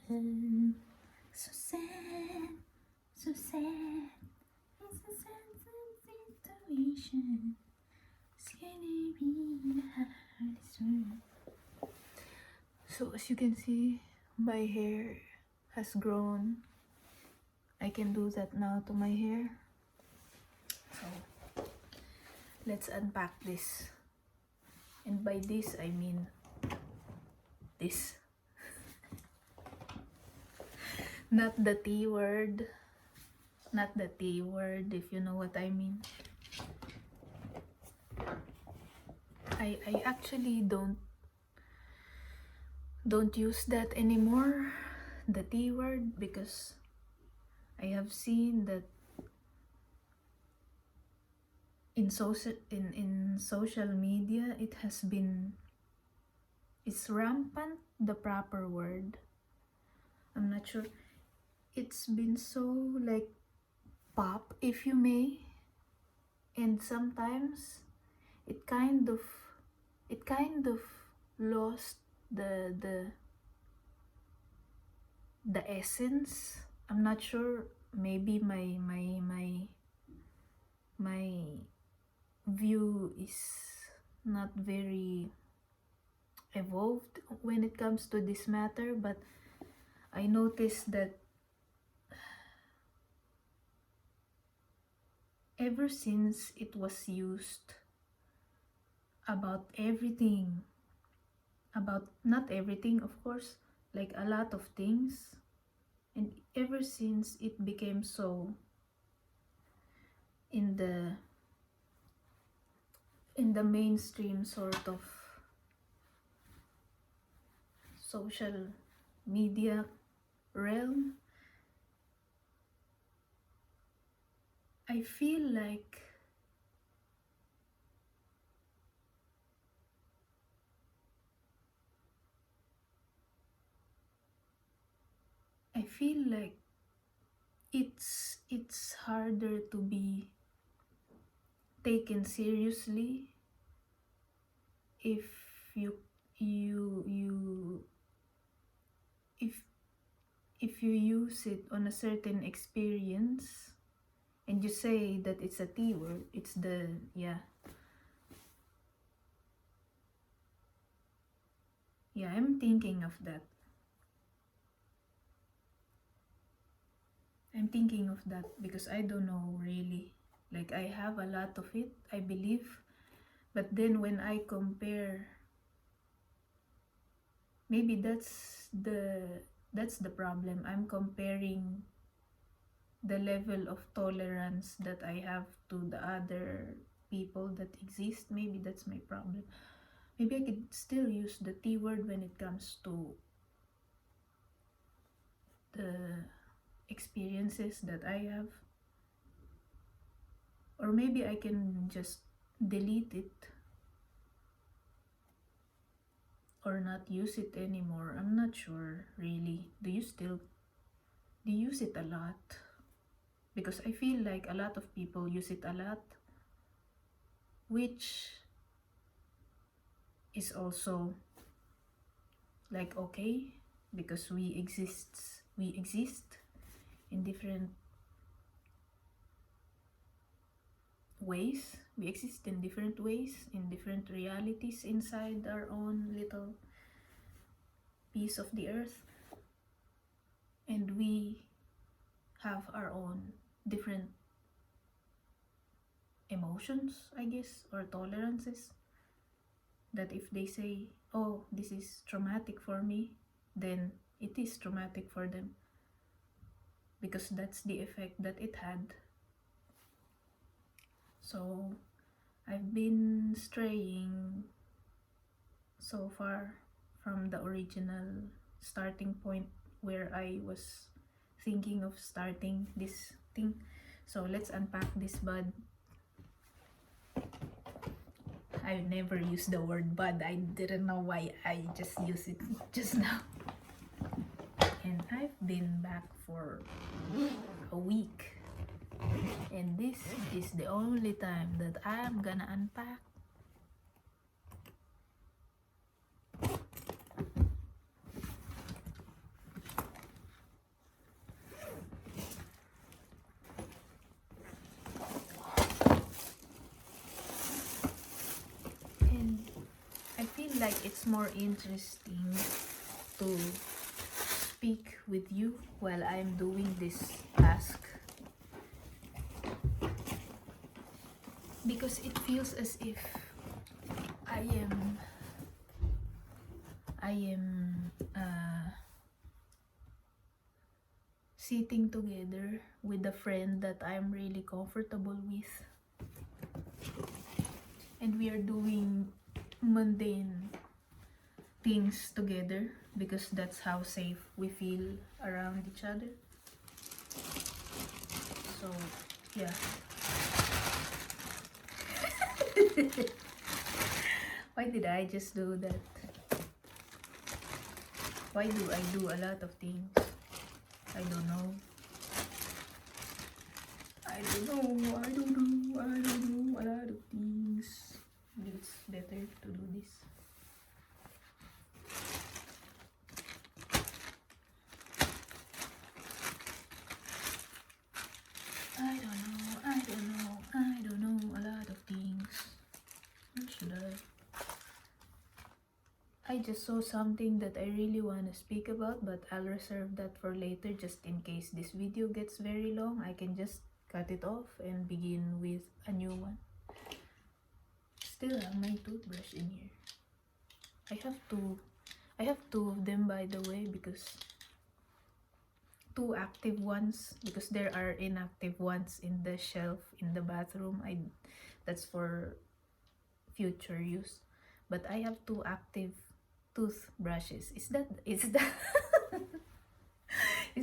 So sad, so sad. It's a sad situation. It's gonna be the hardest one. So as you can see, my hair has grown. I can do that now to my hair. So let's unpack this. And by this I mean this. Not the T word. Not the T word, if you know what I mean. I actually don't use that anymore, the T word, because I have seen that in social media it's rampant, the proper word. I'm not sure. It's been so like pop, if you may, and sometimes it kind of lost the essence. I'm not sure. Maybe my view is not very evolved when it comes to this matter, but I noticed that ever since it was used about everything, about not everything, of course, like a lot of things, and ever since it became so in the mainstream sort of social media realm, I feel like it's harder to be taken seriously if you if you use it on a certain experience and you say that it's a T word. It's the I'm thinking of that. I'm thinking of that because I don't know really. Like, I have a lot of it, I believe. But then when I compare, maybe that's the problem. I'm comparing the level of tolerance that I have to the other people that exist. Maybe that's my problem. Maybe I could still use the T word when it comes to the experiences that I have. Or maybe I can just delete it or not use it anymore. I'm not sure really. Do you use it a lot? Because I feel like a lot of people use it a lot, which is also like okay, because we exist in different ways. We exist in different ways, in different realities inside our own little piece of the earth, and we have our own different emotions, I guess, or tolerances, that if they say, oh, this is traumatic for me, then it is traumatic for them, because that's the effect that it had. So I've been straying so far from the original starting point where I was thinking of starting this thing. So let's unpack this bud. I never used the word bud. I didn't know why I just used it just now. And I've been back for a week. And this is the only time that I'm gonna unpack. more interesting to speak with you while I'm doing this task, because it feels as if I am sitting together with a friend that I'm really comfortable with, and we are doing mundane things together because that's how safe we feel around each other. So yeah. Why did I just do that? Why do I do a lot of things? I don't know. I don't know a lot of things. It's better to do this. I don't know a lot of things. What should I just saw something that I really want to speak about, but I'll reserve that for later, just in case this video gets very long. I can just cut it off and begin with a new one. Still have my toothbrush in here. I have two of them, by the way, because two active ones, because there are inactive ones in the shelf in the bathroom. That's for future use. But I have two active toothbrushes. Is that is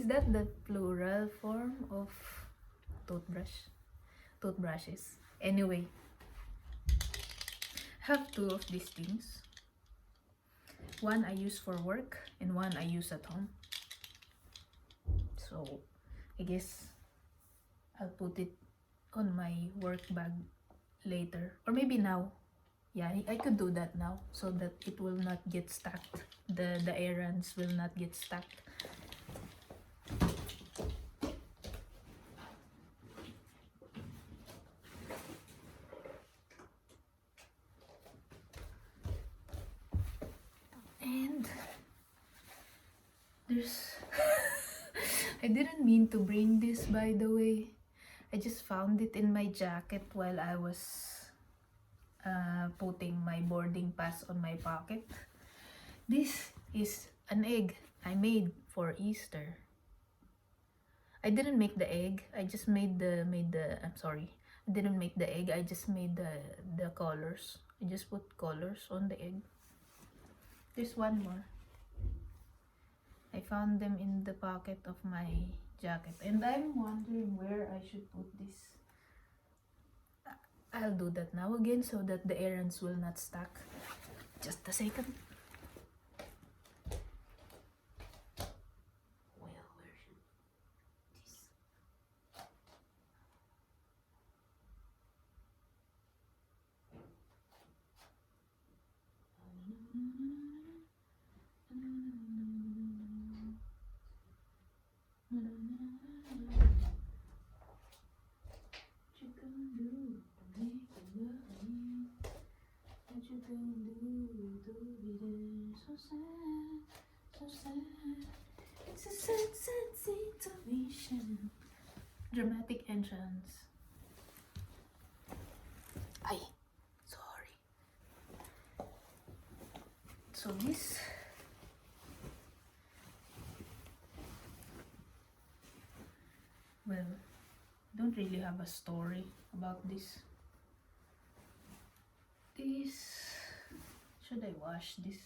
that the plural form of toothbrushes? Anyway, have two of these things. One I use for work and one I use at home. So I guess I'll put it on my work bag later, or maybe now. Yeah, I could do that now so that it will not get stacked. The errands will not get stacked. And there's I didn't mean to bring this, by the way. I just found it in my jacket while I was putting my boarding pass on my pocket. This is an egg I made for Easter. I didn't make the egg. I just made the I'm sorry. I didn't make the egg. I just made the colors. I just put colors on the egg. There's one more. I found them in the pocket of my jacket, and I'm wondering where I should put this. I'll do that now again so that the errands will not stack. Just a second. Well, where should this? So sad. It's a sad situation. Dramatic entrance. Ay, sorry. So this well, don't really have a story about this. Should I wash this?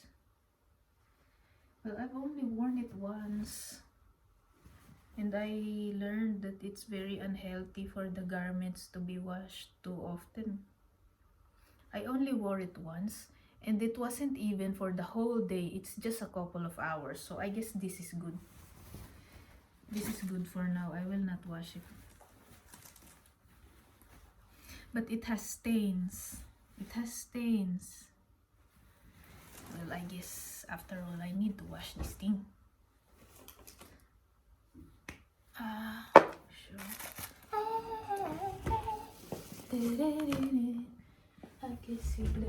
Well, I've only worn it once, and I learned that it's very unhealthy for the garments to be washed too often. I only wore it once, and it wasn't even for the whole day. It's just a couple of hours, so I guess this is good. This is good for now. I will not wash it. But it has stains. It has stains. Well, I guess after all, I need to wash this thing. Sure. I can see the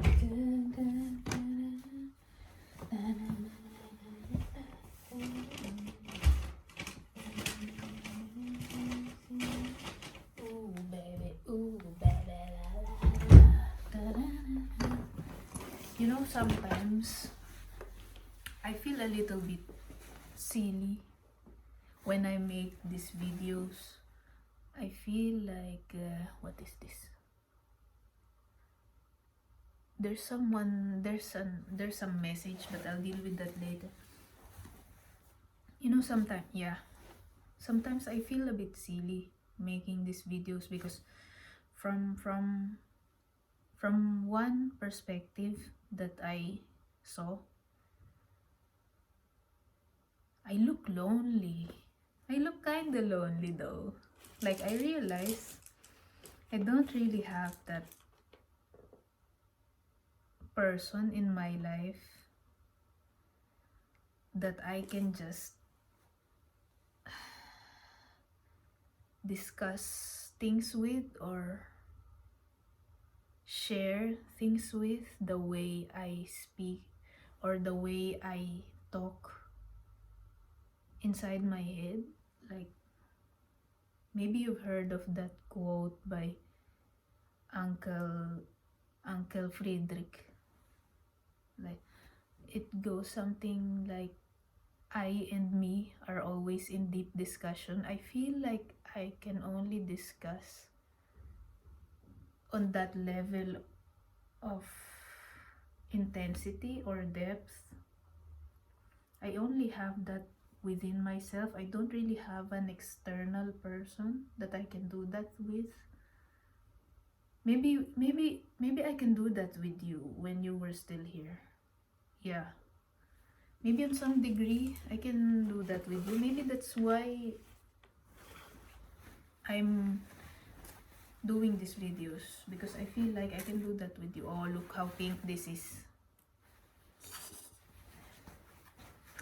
sometimes I feel a little bit silly when I make these videos. I feel like, what is this? There's some message, but I'll deal with that later. You know, sometimes I feel a bit silly making these videos because from one perspective that I saw, I look lonely. I look kinda lonely though. Like, I realize I don't really have that person in my life that I can just discuss things with or share things with the way I speak or the way I talk inside my head. Like, maybe you've heard of that quote by Uncle Friedrich. Like, it goes something like, I and me are always in deep discussion. I feel like I can only discuss on that level of intensity or depth. I only have that within myself. I don't really have an external person that I can do that with. Maybe I can do that with you when you were still here. Yeah. Maybe on some degree I can do that with you. Maybe that's why I'm doing these videos, because I feel like I can do that with you. Oh, look how pink this is.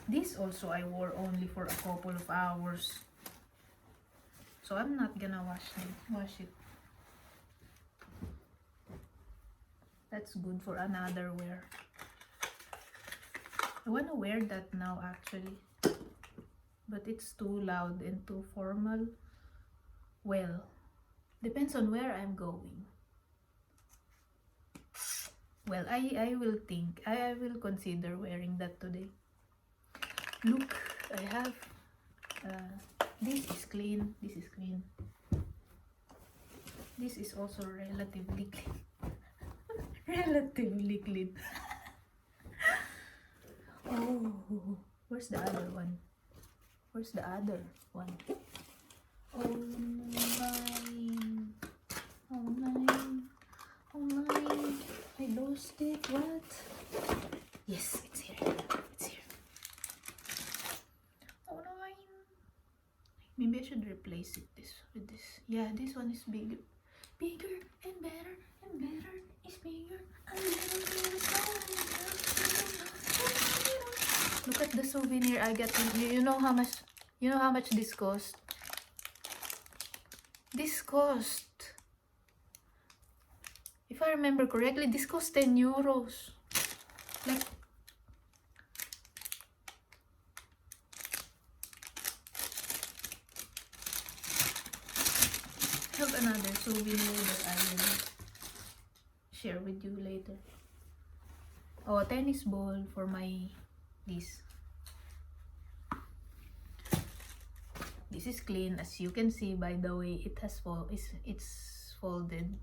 This also I wore only for a couple of hours, so I'm not gonna wash it. That's good for another wear. I wanna wear that now actually, but it's too loud and too formal. Well, depends on where I'm going. Well, I will think. I will consider wearing that today. Look, I have this is clean. This is clean. This is also relatively clean. Relatively clean. Oh, where's the other one? Where's the other one? Oh mine. Oh mine. Oh mine. I lost it. What? Yes, it's here. It's here. Oh mine. Maybe I should replace it with this. Yeah, this one is bigger. Bigger and better and better is bigger. Look at the souvenir I got. You know how much? You know how much this cost? This cost, if I remember correctly, this cost 10 euros. Like, I have another souvenir that I will share with you later. Oh, a tennis ball for my this. This is clean, as you can see by the way it has it's folded.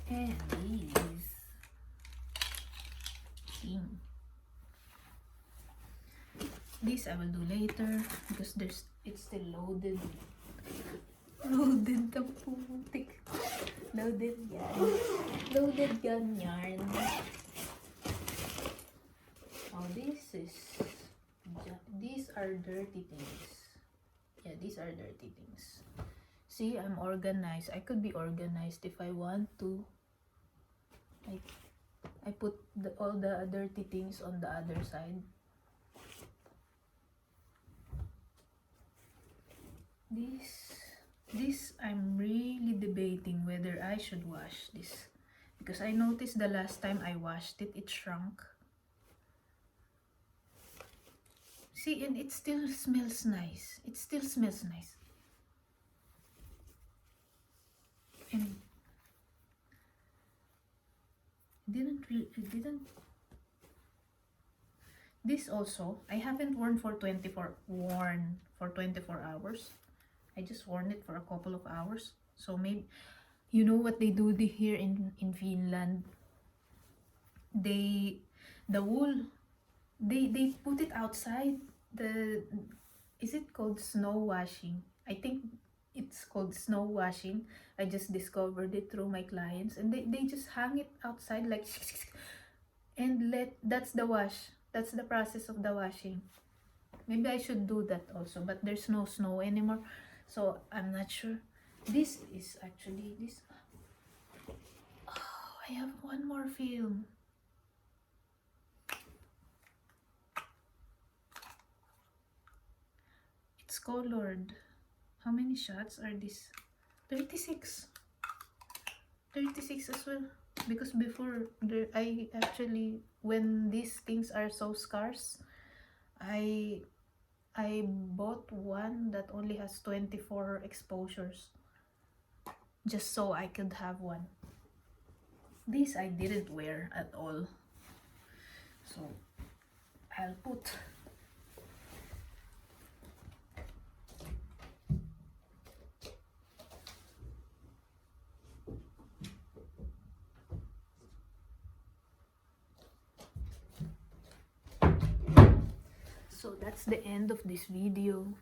And this thing. This I will do later because it's still loaded. Loaded the putik. Loaded yarn. Loaded gun yarn. Oh, these are dirty things. Yeah, these are dirty things. See, I'm organized. I could be organized if I want to. Like, I put all the dirty things on the other side. This I'm really debating whether I should wash this, because I noticed the last time I washed it, it shrunk. See, and it still smells nice. It still smells nice. And didn't. This also, I haven't worn for 24 hours. I just worn it for a couple of hours. So maybe, you know what they do here in Finland? The wool, they put it outside. Is it called snow washing? I think it's called snow washing. I just discovered it through my clients, and they just hang it outside like and that's the wash. That's the process of the washing. Maybe I should do that also, but there's no snow anymore, so I'm not sure. This is actually this. Oh, I have one more film. It's colored. How many shots are this? 36. 36 as well. Because before, I actually, when these things are so scarce, I bought one that only has 24 exposures. Just so I could have one. This I didn't wear at all. So, I'll put... So that's the end of this video.